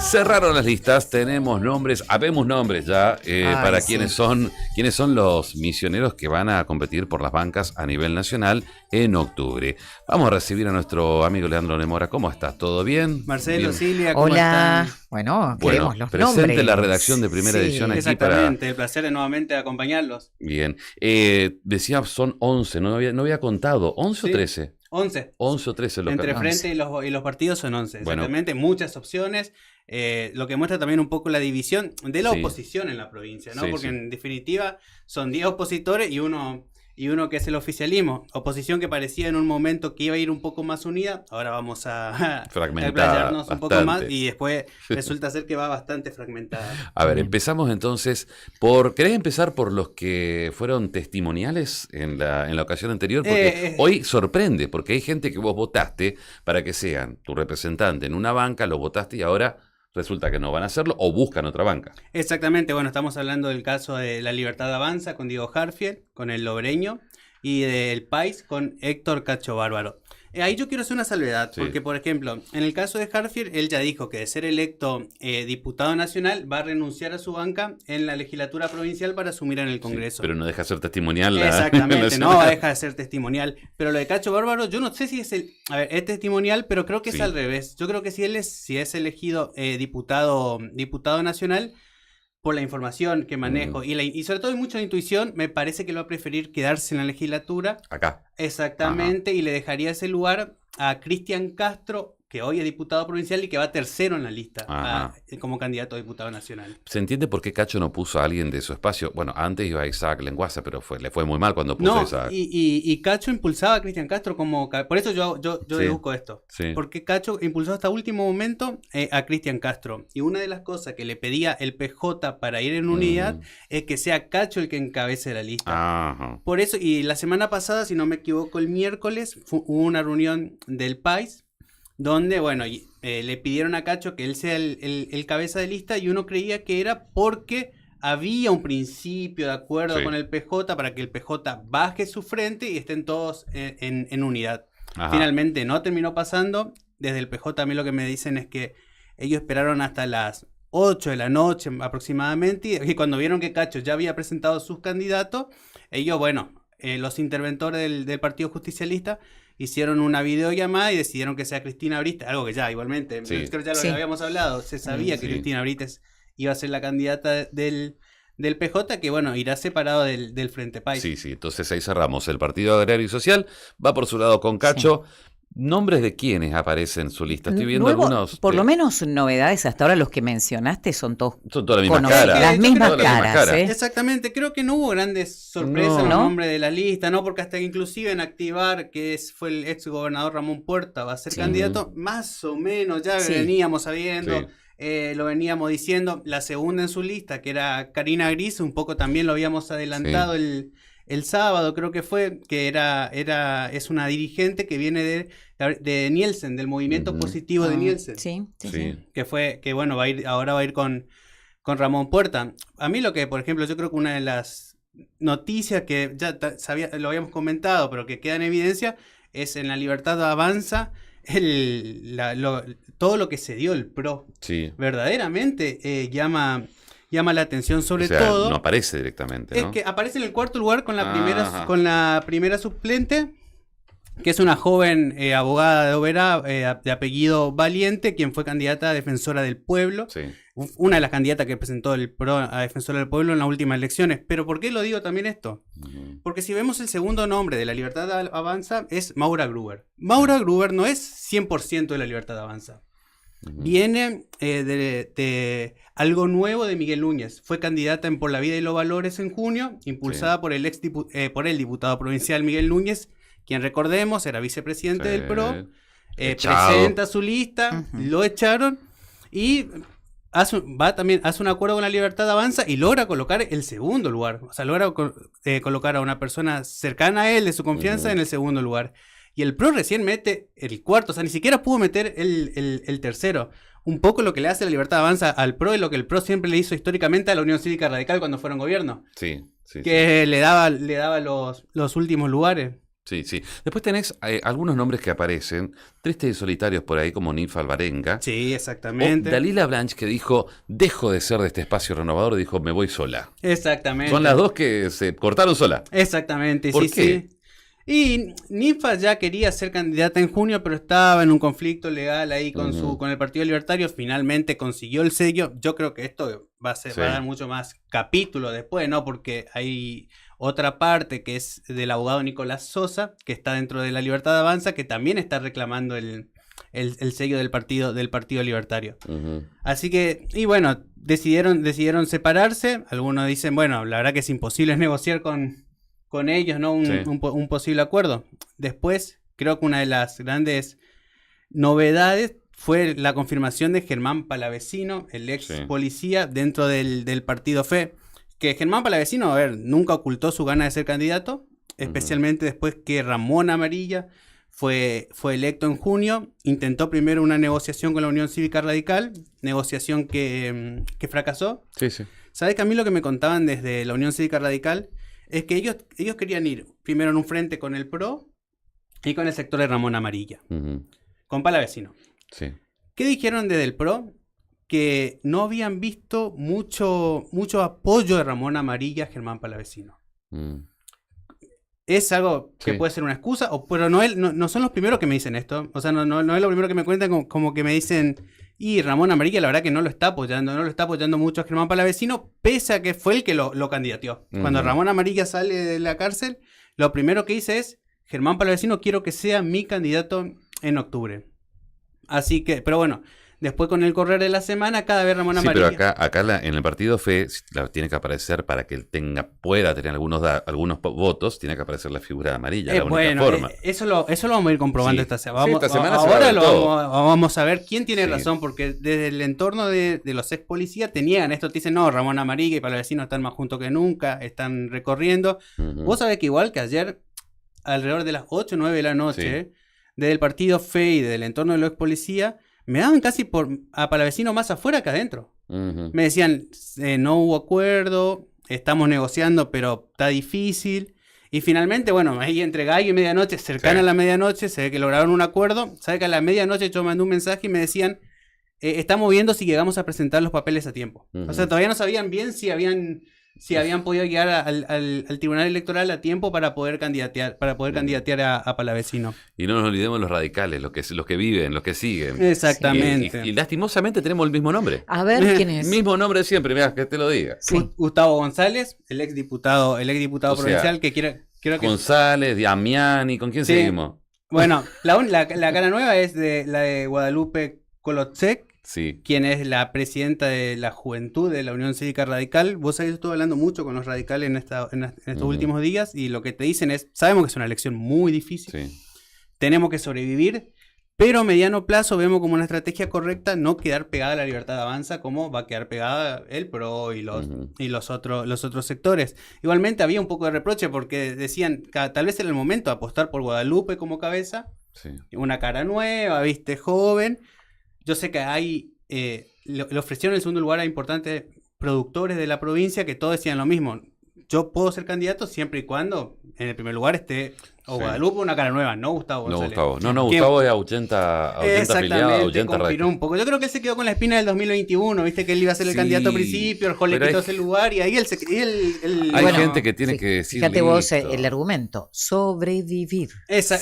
Cerraron las listas, tenemos nombres, habemos nombres ya para sí. quiénes son los misioneros que van a competir por las bancas a nivel nacional en octubre. Vamos a recibir a nuestro amigo Leandro Nemora. ¿Cómo estás? ¿Todo bien? Marcelo, Bien. Silvia, ¿cómo Hola. están? Bueno, queremos los presente nombres. la redacción de Primera Edición aquí Exactamente, el placer de nuevamente acompañarlos. Bien. Decía, son 11, no había contado. ¿11 o 13? 11. 11 o 13 los Entre que- frente y los partidos son 11. Bueno. Exactamente, muchas opciones. Lo que muestra también un poco la división de la Sí. oposición en la provincia, ¿no? Sí, Porque sí. en definitiva son 10 opositores y uno que es el oficialismo. Oposición que parecía en un momento que iba a ir un poco más unida. Ahora vamos a Fragmentada, explayarnos un poco bastante. más y después resulta ser que va bastante fragmentada. A ver, empezamos entonces ¿querés empezar por los que fueron testimoniales en la ocasión anterior? Porque hoy sorprende, porque hay gente que vos votaste para que sean tu representante en una banca, lo votaste y ahora resulta que no van a hacerlo o buscan otra banca. Exactamente, bueno, estamos hablando del caso de La Libertad Avanza con Diego Harfield, con el Lobreño, y del País con Héctor Cacho Bárbaro. Ahí yo quiero hacer una salvedad, Sí. porque por ejemplo, en el caso de Harfield, él ya dijo que de ser electo diputado nacional va a renunciar a su banca en la legislatura provincial para asumir en el Congreso. Sí, pero no deja de ser testimonial. Exactamente, no deja de ser testimonial. Pero lo de Cacho Bárbaro, yo no sé si es es testimonial, pero creo que Sí. es al revés. Yo creo que si es elegido diputado nacional, por la información que manejo y sobre todo hay mucha intuición, me parece que él va a preferir quedarse en la legislatura. Acá. Exactamente, y le dejaría ese lugar a Cristian Castro, que hoy es diputado provincial y que va tercero en la lista como candidato a diputado nacional. ¿Se entiende por qué Cacho no puso a alguien de su espacio? Bueno, antes iba Isaac Lenguaza, pero le fue muy mal cuando puso a Isaac. Y Cacho impulsaba a Cristian Castro como... Por eso yo Sí. deduzco esto. Sí. Porque Cacho impulsó hasta último momento a Cristian Castro. Y una de las cosas que le pedía el PJ para ir en unidad es que sea Cacho el que encabece la lista. Ajá. Por eso, y la semana pasada, si no me equivoco, el miércoles hubo una reunión del País donde, bueno, le pidieron a Cacho que él sea el cabeza de lista y uno creía que era porque había un principio de acuerdo Sí. con el PJ para que el PJ baje su frente y estén todos en unidad. Ajá. Finalmente no terminó pasando. Desde el PJ a mí lo que me dicen es que ellos esperaron hasta las 8 de la noche aproximadamente y cuando vieron que Cacho ya había presentado sus candidatos, ellos, bueno, los interventores del Partido Justicialista hicieron una videollamada y decidieron que sea Cristina Brites, algo que ya igualmente, Sí. creo que ya lo Sí. habíamos hablado, se sabía que Sí. Cristina Brites iba a ser la candidata del PJ, que bueno, irá separado del Frente País. Sí, entonces ahí cerramos. El Partido Agrario y Social va por su lado con Cacho. ¿Nombres de quiénes aparecen en su lista? Estoy viendo algunos. Por lo menos novedades hasta ahora, los que mencionaste son todos Son todas las mismas conocidos, caras. las mismas Todas las mismas caras. caras. Exactamente, creo que no hubo grandes sorpresas No. en los ¿No? nombres de la lista, ¿no? Porque hasta que inclusive en Activar, fue el ex gobernador Ramón Puerta, va a ser Sí. candidato, más o menos ya Sí. veníamos sabiendo, Sí. lo veníamos diciendo. La segunda en su lista, que era Karina Gris, un poco también lo habíamos adelantado el sábado, creo que fue, que es una dirigente que viene de Nielsen, del movimiento positivo de Nielsen. Sí. Bueno, ahora va a ir con Ramón Puerta. A mí lo que, por ejemplo, yo creo que una de las noticias que ya lo habíamos comentado, pero que queda en evidencia, es en La Libertad Avanza, todo lo que se dio el PRO. Sí. Verdaderamente llama la atención, sobre O sea, todo. no aparece directamente, ¿no? Es que aparece en el cuarto lugar con la Ajá. primera suplente, que es una joven abogada de Oberá, de apellido Valiente, quien fue candidata a defensora del pueblo. Sí. Una de las candidatas que presentó el PRO a defensora del pueblo en las últimas elecciones. Pero ¿por qué lo digo también esto? Porque si vemos el segundo nombre de La Libertad Avanza, es Maura Gruber. Maura Gruber no es 100% de La Libertad Avanza. Viene de algo nuevo de Miguel Núñez. Fue candidata en Por la Vida y los Valores en junio, impulsada por el diputado provincial Miguel Núñez, quien, recordemos, era vicepresidente del PRO. Echado. Presenta su lista, lo echaron y hace un acuerdo con La Libertad Avanza y logra colocar el segundo lugar. O sea, logra colocar a una persona cercana a él, de su confianza, en el segundo lugar. Y el PRO recién mete el cuarto, o sea, ni siquiera pudo meter el tercero. Un poco lo que le hace La Libertad Avanza al PRO y lo que el PRO siempre le hizo históricamente a la Unión Cívica Radical cuando fueron gobierno. Sí. Que le daba los últimos lugares. Sí, sí. Después tenés algunos nombres que aparecen, tristes y solitarios por ahí, como Ninfa Alvarenga. Sí, exactamente. O Dalila Blanche, que dijo, dejo de ser de este espacio renovador, y dijo, me voy sola. Exactamente. Son las dos que se cortaron sola. Exactamente, ¿Por sí, qué? sí. Y Ninfa ya quería ser candidata en junio, pero estaba en un conflicto legal ahí con el Partido Libertario. Finalmente consiguió el sello. Yo creo que esto va a dar mucho más capítulo después, ¿no? Porque hay otra parte que es del abogado Nicolás Sosa, que está dentro de La Libertad Avanza, que también está reclamando el sello del partido libertario. Así que, y bueno, decidieron separarse. Algunos dicen, bueno, la verdad que es imposible negociar con ellos, ¿no? Un posible acuerdo. Después, creo que una de las grandes novedades fue la confirmación de Germán Palavecino, el ex policía dentro del partido FE. Que Germán Palavecino, a ver, nunca ocultó su gana de ser candidato, especialmente después que Ramón Amarilla fue electo en junio. Intentó primero una negociación con la Unión Cívica Radical, negociación que fracasó. Sí, sí. ¿Sabes que a mí lo que me contaban desde la Unión Cívica Radical es que ellos querían ir primero en un frente con el PRO y con el sector de Ramón Amarilla, con Palavecino? Sí. ¿Qué dijeron desde el PRO? Que no habían visto mucho apoyo de Ramón Amarilla a Germán Palavecino. Es algo que puede ser una excusa, pero no son los primeros que me dicen esto. O sea, no es lo primero que me cuentan, como que me dicen, y Ramón Amarilla la verdad que no lo está apoyando mucho a Germán Palavecino, pese a que fue el que lo candidateó. Cuando Ramón Amarilla sale de la cárcel, lo primero que dice es, Germán Palavecino quiero que sea mi candidato en octubre. Así que, pero bueno, después con el correr de la semana, cada vez Ramón Amarilla... Sí, pero acá en el partido FE tiene que aparecer, para que él pueda tener algunos votos, tiene que aparecer la figura amarilla, la única forma. Eso lo vamos a ir comprobando esta semana. Esta semana ahora vamos a ver quién tiene razón, porque desde el entorno de los ex policías te niegan esto, te dicen, no, Ramón Amarilla y Palavecino están más juntos que nunca, están recorriendo. Vos sabés que igual que ayer, alrededor de las 8 o 9 de la noche, desde el partido FE y del entorno de los ex policías, me daban casi a Palavecino más afuera que adentro. Me decían, no hubo acuerdo, estamos negociando, pero está difícil. Y finalmente, bueno, ahí entre gallo y medianoche, cercana a la medianoche, se ve que lograron un acuerdo. Sabe que a la medianoche yo mandé un mensaje y me decían, estamos viendo si llegamos a presentar los papeles a tiempo. O sea, todavía no sabían bien si habían podido llegar al Tribunal Electoral a tiempo para poder candidatear a Palavecino. Y no nos olvidemos los radicales, los que viven, los que siguen. Exactamente. Y lastimosamente tenemos el mismo nombre. A ver, ¿quién es? Mismo nombre siempre, mira, que te lo diga. Sí. Gustavo González, el ex diputado provincial, que quiero que... González, Damiani, ¿con quién seguimos? Bueno, la cara nueva es la de Guadalupe Colotzek, quien es la presidenta de la Juventud de la Unión Cívica Radical. Vos sabés, estuve hablando mucho con los radicales en estos últimos días, y lo que te dicen es, sabemos que es una elección muy difícil, tenemos que sobrevivir, pero a mediano plazo vemos como una estrategia correcta no quedar pegada a La Libertad Avanza como va a quedar pegada el PRO y los otros sectores. Igualmente había un poco de reproche porque decían que tal vez era el momento de apostar por Guadalupe como cabeza, una cara nueva, viste, joven. Yo sé que le ofrecieron el segundo lugar a importantes productores de la provincia que todos decían lo mismo. Yo puedo ser candidato siempre y cuando en el primer lugar esté Guadalupe, una cara nueva, no Gustavo González. Gustavo es Ahuyenta afiliado, Ahuyenta Radical. Un poco. Yo creo que él se quedó con la espina del 2021, viste que él iba a ser el candidato al principio, el Jorge le quitó ese lugar y ahí hay gente que tiene que decir. Fíjate vos el argumento, sobrevivir.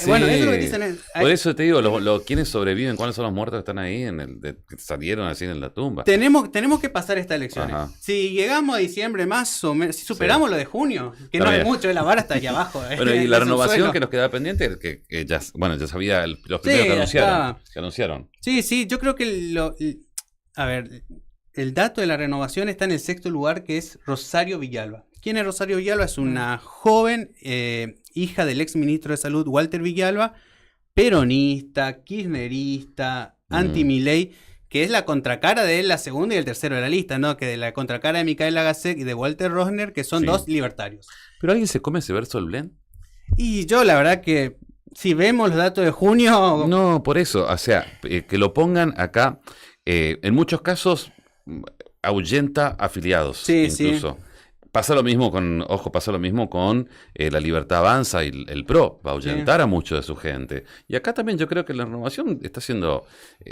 Bueno, eso es lo que dicen. Por eso te digo, ¿quiénes sobreviven? ¿Cuáles son los muertos que están ahí, que salieron así en la tumba? Tenemos que pasar estas elecciones. Si llegamos a diciembre más o menos, si superamos lo de junio, que no hay mucho, la vara está allá abajo. Bueno, y la renovación que nos quedaba pendiente, que ya sabía los primeros que anunciaron. Sí, yo creo que el dato de la renovación está en el sexto lugar, que es Rosario Villalba. ¿Quién es Rosario Villalba? Es una joven hija del ex ministro de Salud, Walter Villalba, peronista, kirchnerista, anti-Milei, que es la contracara de la segunda y el tercero de la lista, ¿no? Que de la contracara de Micaela Gasek y de Walter Rosner, que son dos libertarios. ¿Pero alguien se come ese verso del Blend? Y yo, la verdad que si vemos los datos de junio... No, por eso, o sea, que lo pongan acá, en muchos casos ahuyenta afiliados, incluso. Pasa lo mismo con La Libertad Avanza y el PRO, va a ahuyentar a mucho de su gente. Y acá también yo creo que la renovación está haciendo,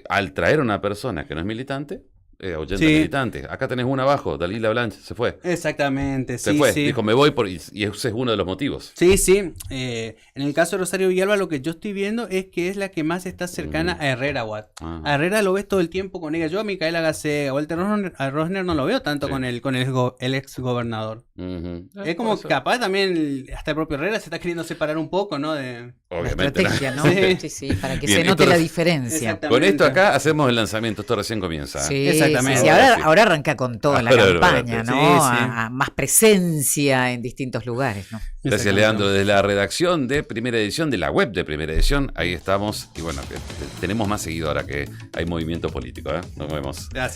al traer a una persona que no es militante, ahuyenta militantes. Acá tenés una abajo, Dalila Blanche, se fue. Exactamente, Se fue, dijo, me voy, y ese es uno de los motivos. Sí. En el caso de Rosario Villalba, lo que yo estoy viendo es que es la que más está cercana a Herrera Watt. A Herrera lo ves todo el tiempo con ella. Yo a Micaela Gacé, a Walter Rosner no lo veo tanto con el ex gobernador. Es como capaz también, hasta el propio Herrera se está queriendo separar un poco, ¿no? De obviamente. La estrategia, ¿no? Sí, para que Bien, se note la diferencia. Con esto acá hacemos el lanzamiento, esto recién comienza. Sí, exactamente. Sí. Ahora arranca con toda la campaña, ¿no? Sí. A más presencia en distintos lugares, ¿no? Gracias, Leandro, desde la redacción de Primera Edición, de la web de Primera Edición, ahí estamos. Y bueno, tenemos más seguido ahora que hay movimiento político, ¿eh? Nos vemos. Gracias.